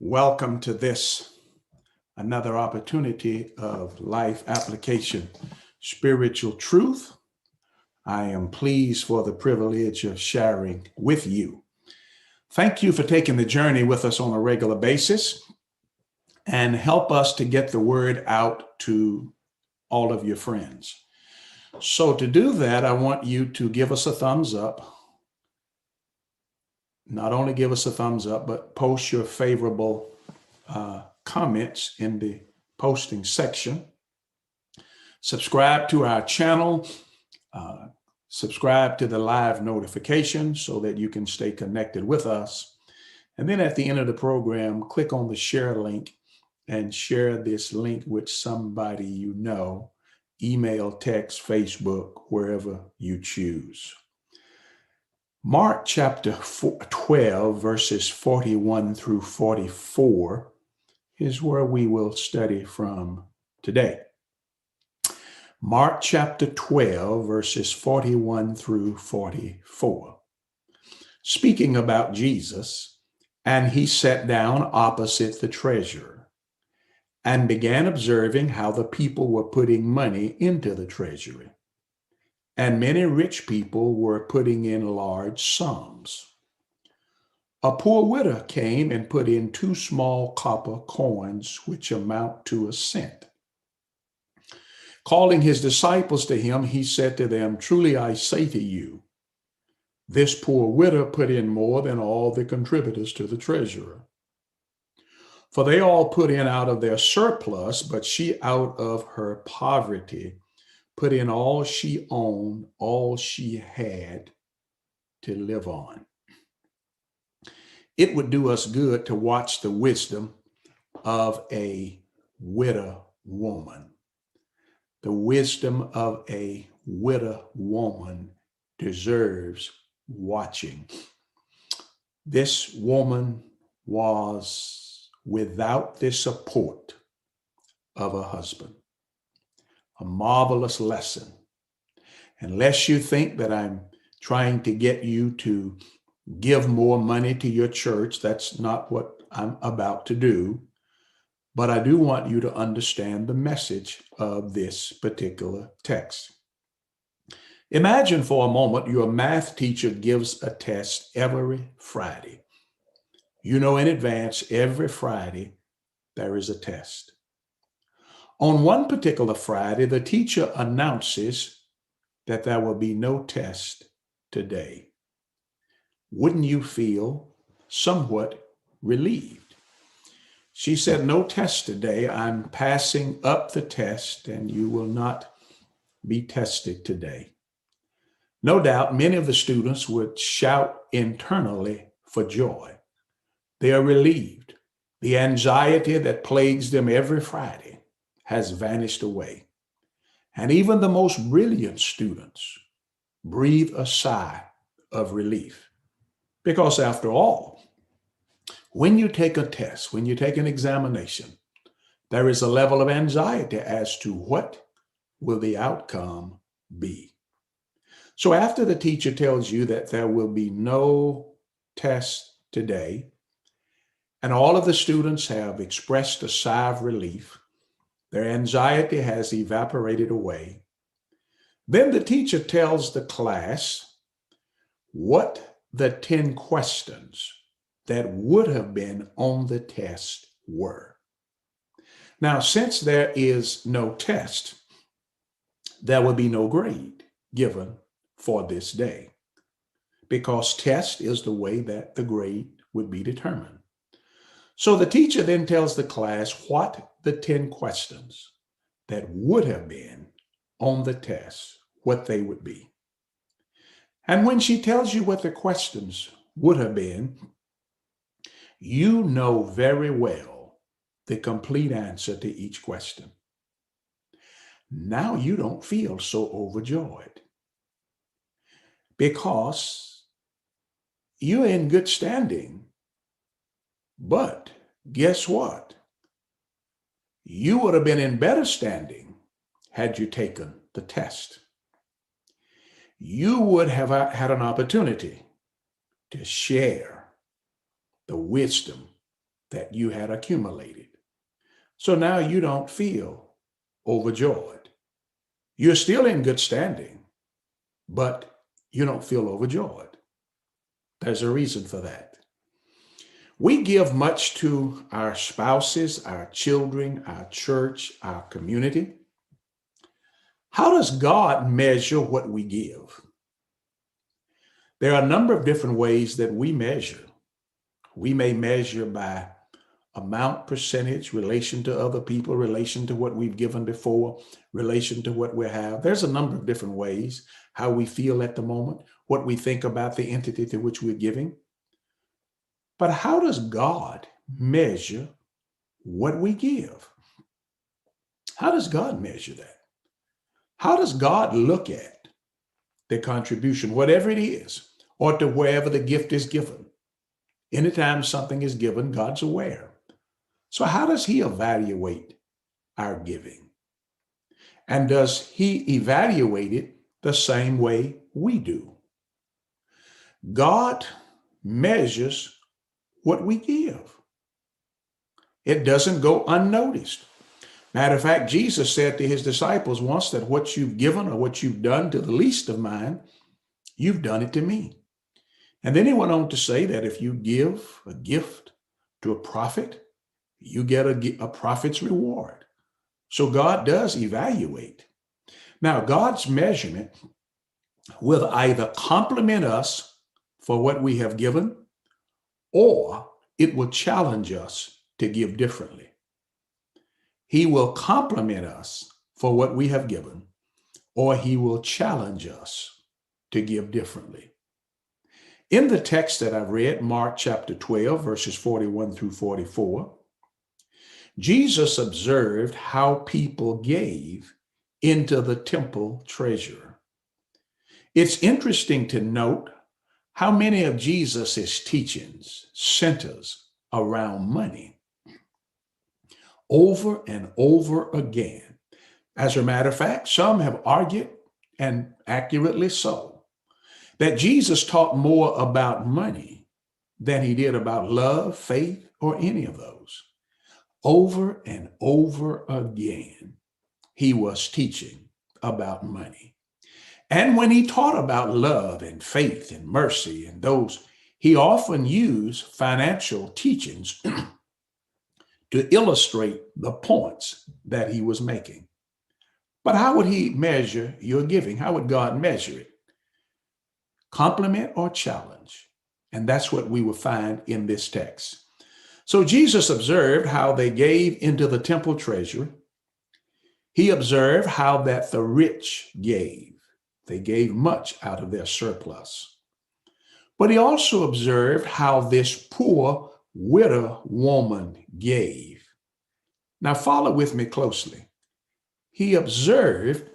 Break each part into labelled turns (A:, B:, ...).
A: Welcome to this, another opportunity of life application, spiritual truth. I am pleased for the privilege of sharing with you. Thank you for taking the journey with us on a regular basis and help us to get the word out to all of your friends. So to do that, I want you to give us a thumbs up. Not only give us a thumbs up, but post your favorable comments in the posting section. Subscribe to our channel. Subscribe to the live notification so that you can stay connected with us. And then at the end of the program, click on the share link and share this link with somebody you know, email, text, Facebook, wherever you choose. Mark chapter 12, verses 41 through 44 is where we will study from today. Mark chapter 12, verses 41 through 44. Speaking about Jesus, and he sat down opposite the treasurer and began observing how the people were putting money into the treasury. And many rich people were putting in large sums. A poor widow came and put in 2 small copper coins, which amount to a cent. Calling his disciples to him, he said to them, "Truly I say to you, this poor widow put in more than all the contributors to the treasury. For they all put in out of their surplus, but she out of her poverty put in all she owned, all she had to live on." It would do us good to watch the wisdom of a widow woman. The wisdom of a widow woman deserves watching. This woman was without the support of a husband. A marvelous lesson. Unless you think that I'm trying to get you to give more money to your church, that's not what I'm about to do. But I do want you to understand the message of this particular text. Imagine for a moment your math teacher gives a test every Friday. You know in advance, every Friday, there is a test. On one particular Friday, the teacher announces that there will be no test today. Wouldn't you feel somewhat relieved? She said, "No test today. I'm passing up the test and you will not be tested today." No doubt many of the students would shout internally for joy. They are relieved. The anxiety that plagues them every Friday has vanished away. And even the most brilliant students breathe a sigh of relief. Because after all, when you take a test, when you take an examination, there is a level of anxiety as to what will the outcome be. So after the teacher tells you that there will be no test today, and all of the students have expressed a sigh of relief, their anxiety has evaporated away, then the teacher tells the class what the 10 questions that would have been on the test were. Now, since there is no test, there will be no grade given for this day, because test is the way that the grade would be determined. So the teacher then tells the class what the 10 questions that would have been on the test, what they would be. And when she tells you what the questions would have been, you know very well the complete answer to each question. Now you don't feel so overjoyed because you're in good standing. But guess what? You would have been in better standing had you taken the test. You would have had an opportunity to share the wisdom that you had accumulated. So now you don't feel overjoyed. You're still in good standing, but you don't feel overjoyed. There's a reason for that. We give much to our spouses, our children, our church, our community. How does God measure what we give? There are a number of different ways that we measure. We may measure by amount, percentage, relation to other people, relation to what we've given before, relation to what we have. There's a number of different ways how we feel at the moment, what we think about the entity to which we're giving. But how does God measure what we give? How does God measure that? How does God look at the contribution, whatever it is, or to wherever the gift is given? Anytime something is given, God's aware. So how does he evaluate our giving? And does he evaluate it the same way we do? God measures what we give. It doesn't go unnoticed. Matter of fact, Jesus said to his disciples once that what you've given or what you've done to the least of mine, you've done it to me. And then he went on to say that if you give a gift to a prophet, you get a prophet's reward. So God does evaluate. Now, God's measurement will either compliment us for what we have given, or it will challenge us to give differently. He will compliment us for what we have given, or he will challenge us to give differently. In the text that I've read, Mark chapter 12, verses 41 through 44, Jesus observed how people gave into the temple treasure. It's interesting to note how many of Jesus's teachings centers around money. Over and over again. As a matter of fact, some have argued, and accurately so, that Jesus taught more about money than he did about love, faith, or any of those. Over and over again, he was teaching about money. And when he taught about love and faith and mercy and those, he often used financial teachings to illustrate the points that he was making. But how would he measure your giving? How would God measure it? Compliment or challenge? And that's what we will find in this text. So Jesus observed how they gave into the temple treasure. He observed how that the rich gave. They gave much out of their surplus. But he also observed how this poor widow woman gave. Now follow with me closely. He observed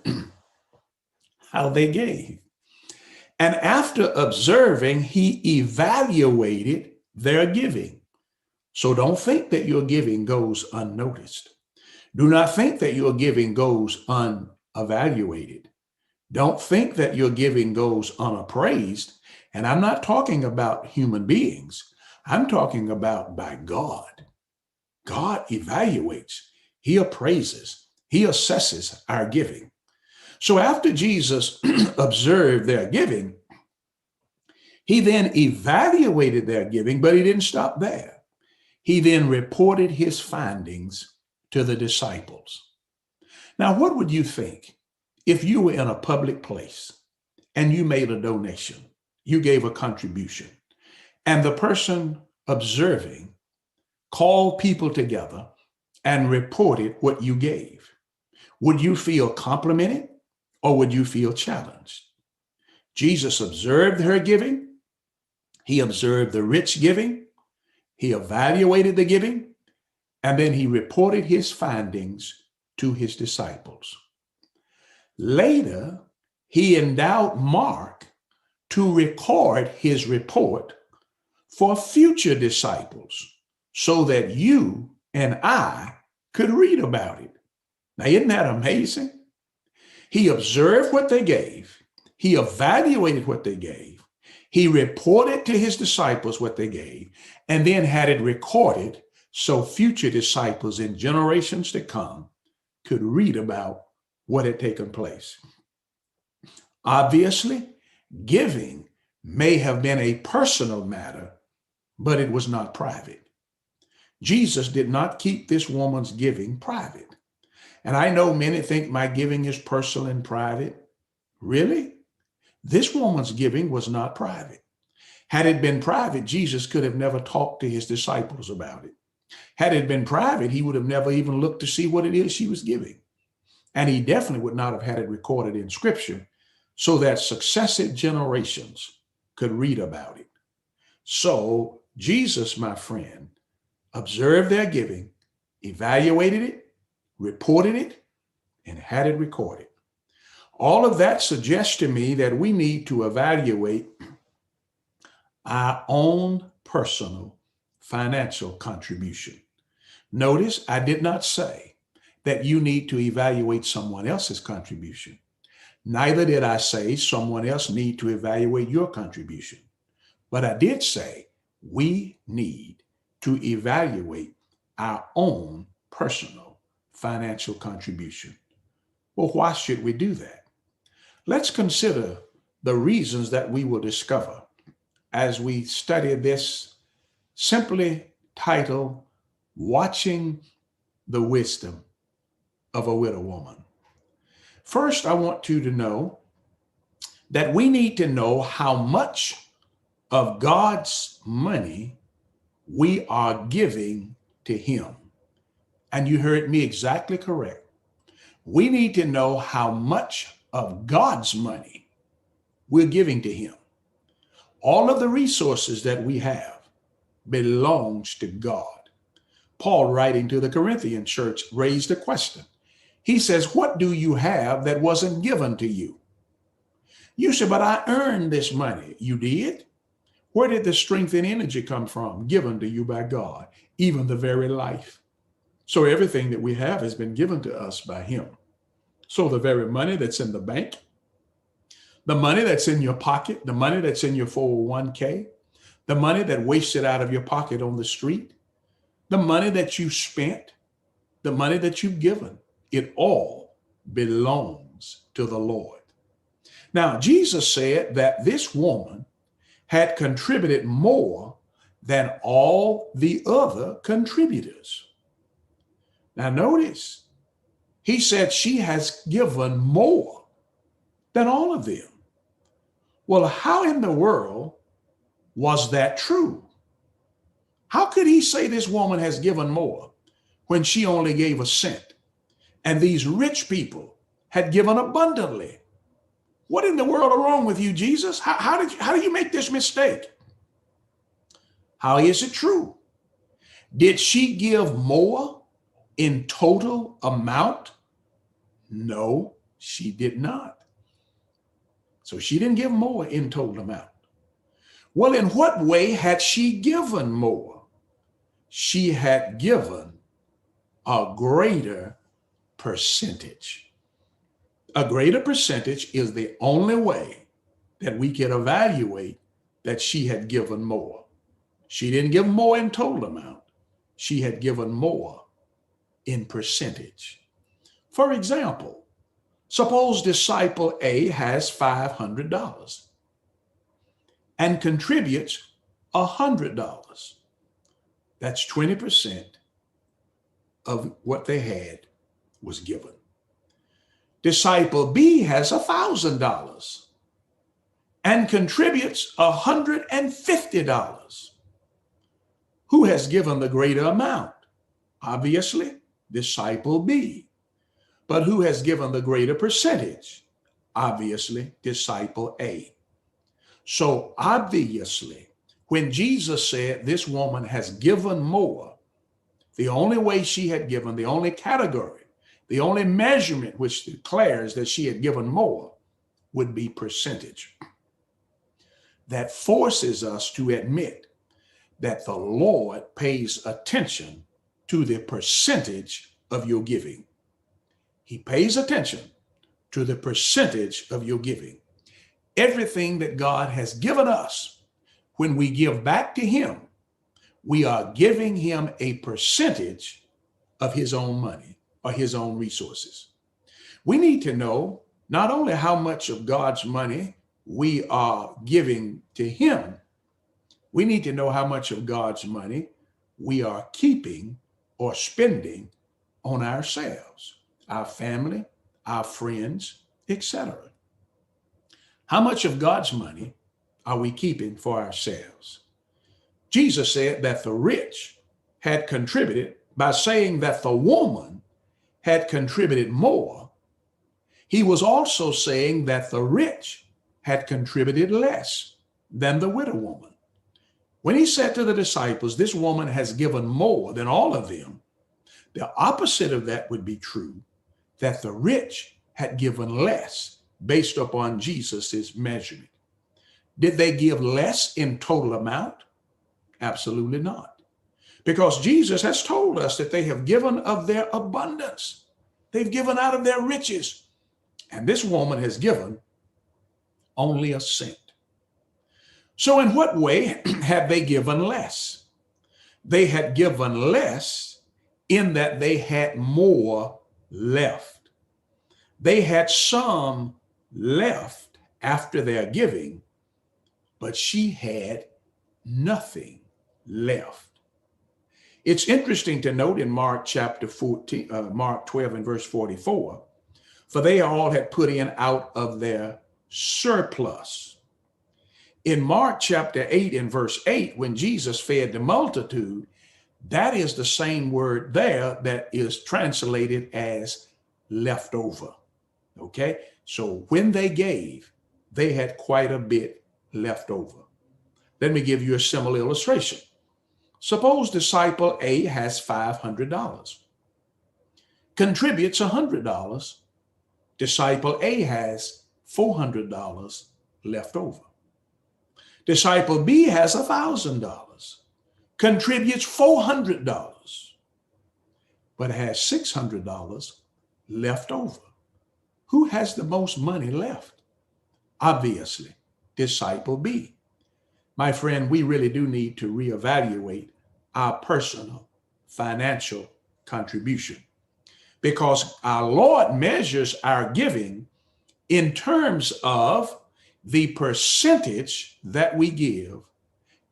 A: how they gave. And after observing, he evaluated their giving. So don't think that your giving goes unnoticed. Do not think that your giving goes unevaluated. Don't think that your giving goes unappraised. And I'm not talking about human beings. I'm talking about by God. God evaluates, he appraises, he assesses our giving. So after Jesus observed their giving, he then evaluated their giving, but he didn't stop there. He then reported his findings to the disciples. Now, what would you think if you were in a public place and you made a donation, you gave a contribution, and the person observing called people together and reported what you gave? Would you feel complimented or would you feel challenged? Jesus observed her giving. He observed the rich giving. He evaluated the giving, and then he reported his findings to his disciples. Later, he endowed Mark to record his report for future disciples so that you and I could read about it. Now, isn't that amazing? He observed what they gave. He evaluated what they gave. He reported to his disciples what they gave, and then had it recorded so future disciples in generations to come could read about what had taken place. Obviously, giving may have been a personal matter, but it was not private. Jesus did not keep this woman's giving private. And I know many think my giving is personal and private. Really? This woman's giving was not private. Had it been private, Jesus could have never talked to his disciples about it. Had it been private, he would have never even looked to see what it is she was giving. And he definitely would not have had it recorded in scripture so that successive generations could read about it. So Jesus, my friend, observed their giving, evaluated it, reported it, and had it recorded. All of that suggests to me that we need to evaluate our own personal financial contribution. Notice I did not say that you need to evaluate someone else's contribution. Neither did I say someone else need to evaluate your contribution. But I did say we need to evaluate our own personal financial contribution. Well, why should we do that? Let's consider the reasons that we will discover as we study this simply titled, Watching the Wisdom of a Widow Woman. First, I want you to know that we need to know how much of God's money we are giving to him. And you heard me exactly correct. We need to know how much of God's money we're giving to him. All of the resources that we have belongs to God. Paul, writing to the Corinthian church, raised a question. He says, what do you have that wasn't given to you? You said, but I earned this money. You did? Where did the strength and energy come from? Given to you by God, even the very life. So everything that we have has been given to us by him. So the very money that's in the bank, the money that's in your pocket, the money that's in your 401k, the money that wasted out of your pocket on the street, the money that you spent, the money that you've given, it all belongs to the Lord. Now, Jesus said that this woman had contributed more than all the other contributors. Now, notice, he said she has given more than all of them. Well, how in the world was that true? How could he say this woman has given more when she only gave a cent and these rich people had given abundantly? What in the world is wrong with you, Jesus? How do you make this mistake? How is it true? Did she give more in total amount? No, she did not. So she didn't give more in total amount. Well, in what way had she given more? She had given a greater percentage. A greater percentage is the only way that we can evaluate that she had given more. She didn't give more in total amount. She had given more in percentage. For example, suppose disciple A has $500 and contributes $100. That's 20% of what they had was given. Disciple B has $1,000 and contributes $150. Who has given the greater amount? Obviously, disciple B. But who has given the greater percentage? Obviously, disciple A. So obviously, when Jesus said this woman has given more, the only way she had given, the only category, the only measurement which declares that she had given more would be percentage. That forces us to admit that the Lord pays attention to the percentage of your giving. He pays attention to the percentage of your giving. Everything that God has given us, when we give back to him, we are giving him a percentage of his own money or his own resources. We need to know not only how much of God's money we are giving to him, we need to know how much of God's money we are keeping or spending on ourselves, our family, our friends, etc. How much of God's money are we keeping for ourselves? Jesus said that the rich had contributed by saying that the woman had contributed more. He was also saying that the rich had contributed less than the widow woman. When he said to the disciples, this woman has given more than all of them, the opposite of that would be true, that the rich had given less based upon Jesus's measurement. Did they give less in total amount? Absolutely not. Because Jesus has told us that they have given of their abundance. They've given out of their riches. And this woman has given only a cent. So in what way have they given less? They had given less in that they had more left. They had some left after their giving, but she had nothing left. It's interesting to note in Mark chapter 14, Mark 12 and verse 44, for they all had put in out of their surplus. In Mark chapter 8 and verse 8, when Jesus fed the multitude, that is the same word there that is translated as leftover. Okay, so when they gave, they had quite a bit left over. Let me give you a similar illustration. Suppose disciple A has $500, contributes $100. Disciple A has $400 left over. Disciple B has $1,000, contributes $400, but has $600 left over. Who has the most money left? Obviously, disciple B. My friend, we really do need to reevaluate our personal financial contribution, because our Lord measures our giving in terms of the percentage that we give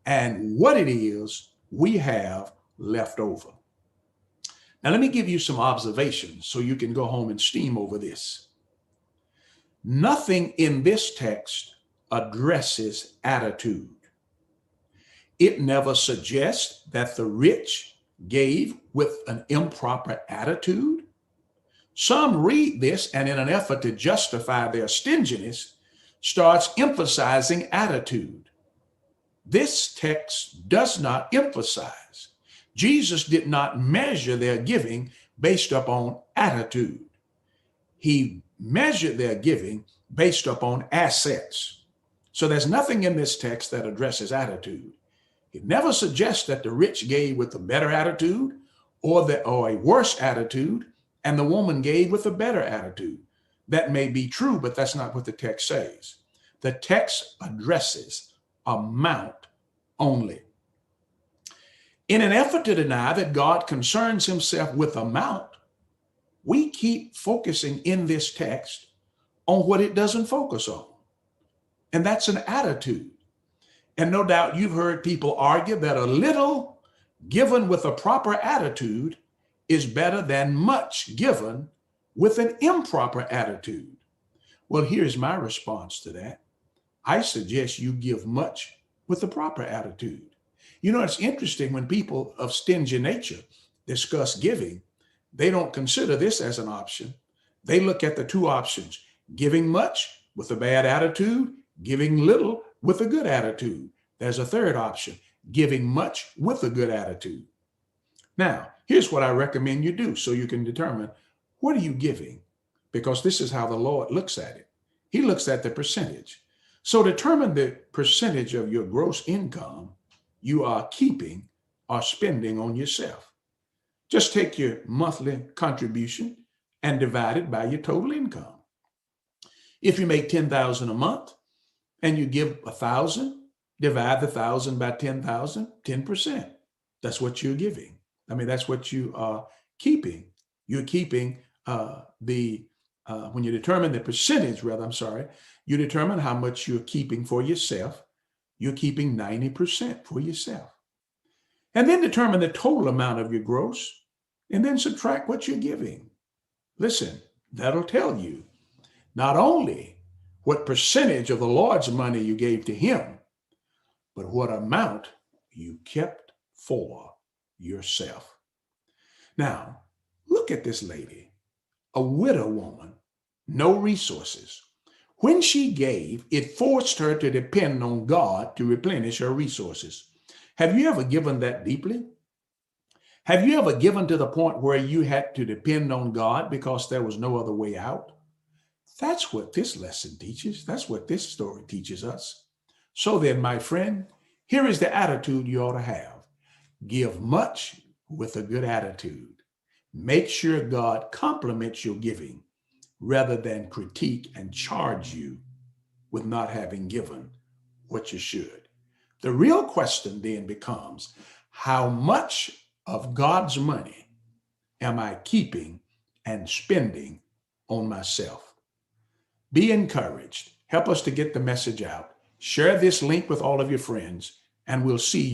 A: and what it is we have left over. Now, let me give you some observations so you can go home and steam over this. Nothing in this text addresses attitude. It never suggests that the rich gave with an improper attitude. Some read this and in an effort to justify their stinginess, starts emphasizing attitude. This text does not emphasize. Jesus did not measure their giving based upon attitude. He measured their giving based upon assets. So there's nothing in this text that addresses attitude. It never suggests that the rich gave with a better attitude or a worse attitude, and the woman gave with a better attitude. That may be true, but that's not what the text says. The text addresses amount only. In an effort to deny that God concerns himself with amount, we keep focusing in this text on what it doesn't focus on. And that's an attitude. And no doubt you've heard people argue that a little given with a proper attitude is better than much given with an improper attitude. Well, here's my response to that. I suggest you give much with the proper attitude. You know, it's interesting when people of stingy nature discuss giving, they don't consider this as an option. They look at the two options: giving much with a bad attitude, giving little with a good attitude. There's a third option: giving much with a good attitude. Now, here's what I recommend you do so you can determine, what are you giving? Because this is how the Lord looks at it. He looks at the percentage. So determine the percentage of your gross income you are keeping or spending on yourself. Just take your monthly contribution and divide it by your total income. If you make $10,000 a month and you give $1,000, divide the 1,000 by 10,000, 10%. That's what you're giving. I mean, that's what you are keeping. You're keeping when you determine the percentage, rather, I'm sorry, you determine how much you're keeping for yourself. You're keeping 90% for yourself. And then determine the total amount of your gross and then subtract what you're giving. Listen, that'll tell you not only what percentage of the Lord's money you gave to him, but what amount you kept for yourself. Now, look at this lady, a widow woman, no resources. When she gave, it forced her to depend on God to replenish her resources. Have you ever given that deeply? Have you ever given to the point where you had to depend on God because there was no other way out? That's what this lesson teaches. That's what this story teaches us. So then, my friend, here is the attitude you ought to have. Give much with a good attitude. Make sure God compliments your giving rather than critique and charge you with not having given what you should. The real question then becomes, how much of God's money am I keeping and spending on myself? Be encouraged. Help us to get the message out. Share this link with all of your friends, and we'll see you.